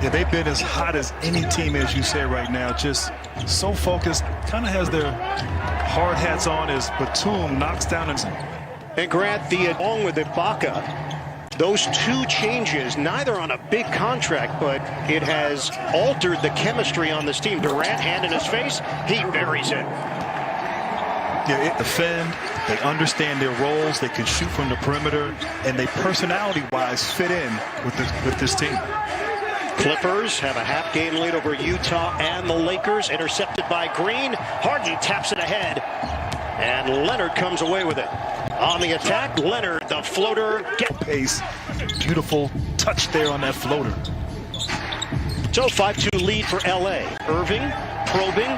Yeah, they've been as hot as any team, as you say right now. Just so focused, kind of has their hard hats on as Batum knocks down. And Grant, along with Ibaka, those two changes, neither on a big contract, but it has altered the chemistry on this team. Durant, hand in his face, he buries it. Yeah, defend, they understand their roles, they can shoot from the perimeter, and they personality-wise fit in with this team. Clippers have a half game lead over Utah and the Lakers. Intercepted by Green. Harden taps it ahead. And Leonard comes away with it. On the attack, Leonard, the floater. Pace. Beautiful touch there on that floater. So 5-2 lead for LA. Irving probing.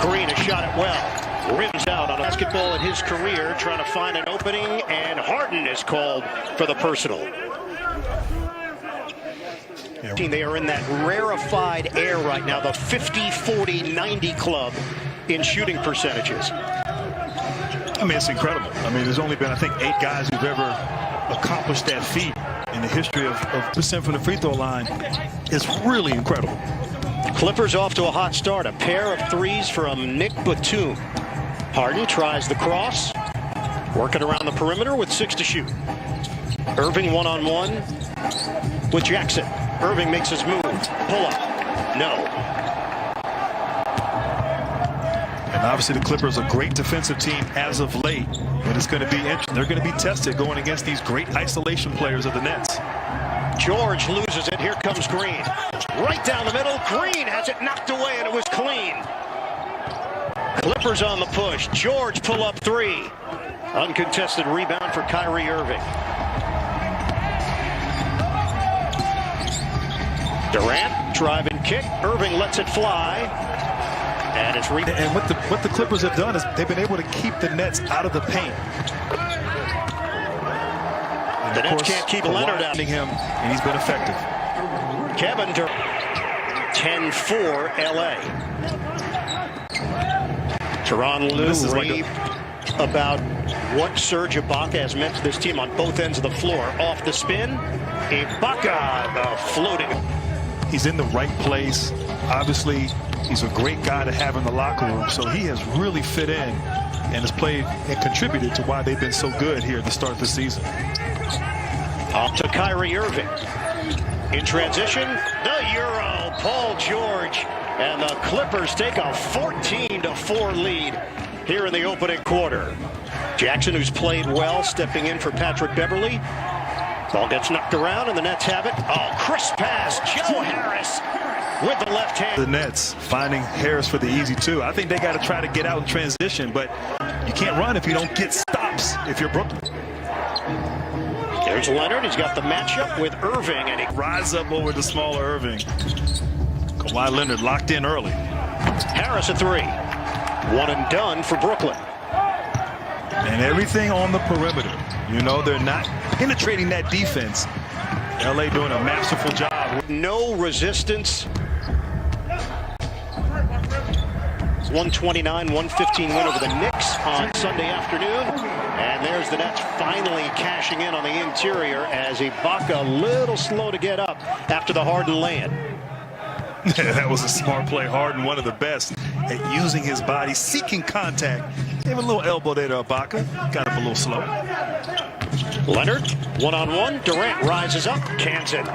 Green has shot it well. Rims out on a basketball in his career, trying to find an opening, and Harden is called for the personal. They are in that rarefied air right now, the 50-40-90 club in shooting percentages. I mean, it's incredible. I mean, there's only been, I think, 8 guys who've ever accomplished that feat in the history of percent from the free throw line. It's really incredible. Clippers off to a hot start. A pair of threes from Nick Batum. Harden tries the cross. Working around the perimeter with 6 to shoot. Irving one-on-one with Jackson. Irving makes his move. Pull up. No. And obviously the Clippers are a great defensive team as of late. But it's going to be interesting. They're going to be tested going against these great isolation players of the Nets. George loses it. Here comes Green. Right down the middle. Green has it knocked away, and it was clean. Clippers on the push. George pull up 3. Uncontested rebound for Kyrie Irving. Durant, drive and kick. Irving lets it fly. And it's and what the Clippers have done is they've been able to keep the Nets out of the paint. The Nets can't keep Leonard out. Him, and he's been effective. Kevin Durant. 10-4 LA. Tyronn Lue about what Serge Ibaka has meant to this team on both ends of the floor. Off the spin. Ibaka, the floating. He's in the right place. Obviously, he's a great guy to have in the locker room, so he has really fit in and has played and contributed to why they've been so good here at the start of the season. Off to Kyrie Irving. In transition, the Euro, Paul George, and the Clippers take a 14-4 lead here in the opening quarter. Jackson, who's played well, stepping in for Patrick Beverley. Ball gets knocked around, and the Nets have it. Oh, crisp pass. Joe Harris with the left hand. The Nets finding Harris for the easy 2. I think they got to try to get out in transition, but you can't run if you don't get stops if you're Brooklyn. There's Leonard. He's got the matchup with Irving, and he rises up over the smaller Irving. Kawhi Leonard locked in early. Harris a 3. One and done for Brooklyn. And everything on the perimeter. You know, they're not penetrating that defense. LA doing a masterful job. No resistance. 129-115 win over the Knicks on Sunday afternoon. And there's the Nets finally cashing in on the interior as Ibaka a little slow to get up after the Harden land. Yeah, that was a smart play. Harden, one of the best at using his body, seeking contact. Gave a little elbow there to Ibaka. Got up a little slow. Leonard, one-on-one. Durant rises up, cans it.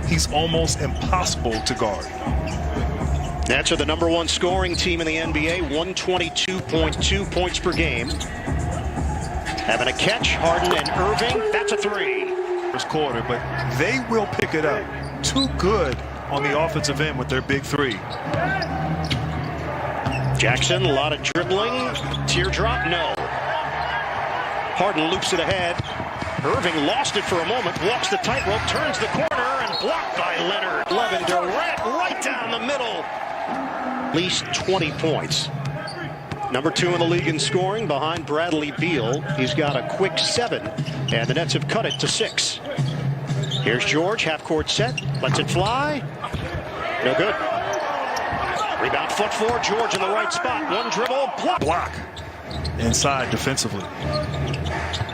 He's almost impossible to guard. Nets are the #1 scoring team in the NBA, 122.2 points per game. Having a catch, Harden and Irving. That's a 3. First quarter, but they will pick it up. Too good on the offensive end with their big 3. Jackson, a lot of dribbling. Teardrop, no. Harden loops it ahead. Irving lost it for a moment, walks the tightrope, turns the corner, and blocked by Leonard. Kevin Durant right down the middle. At least 20 points. #2 in the league in scoring behind Bradley Beal. He's got a quick 7, and the Nets have cut it to 6. Here's George, half-court set, lets it fly. No good. Rebound, foot 4, George in the right spot. One dribble, block. Inside defensively.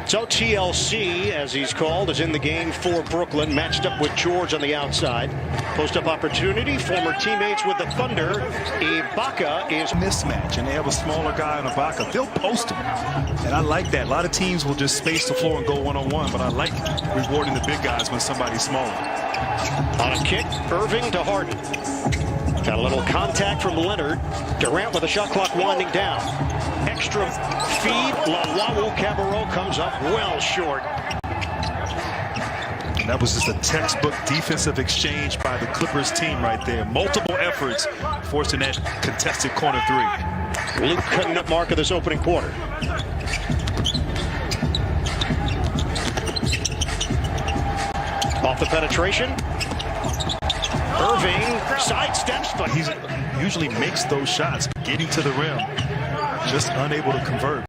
So TLC, as he's called, is in the game for Brooklyn, matched up with George on the outside. Post-up opportunity, former teammates with the Thunder. Ibaka is mismatch, and they have a smaller guy on Ibaka. They'll post him, and I like that. A lot of teams will just space the floor and go one-on-one, but I like rewarding the big guys when somebody's smaller. On a kick, Irving to Harden. Got a little contact from Leonard. Durant with the shot clock winding down. Extra feed. Lawawu-Cabarrot comes up well short. And that was just a textbook defensive exchange by the Clippers team right there. Multiple efforts forcing that contested corner three. Luke cutting up mark of this opening quarter. Off the penetration. Irving sidesteps, but He usually makes those shots, getting to the rim, just unable to convert.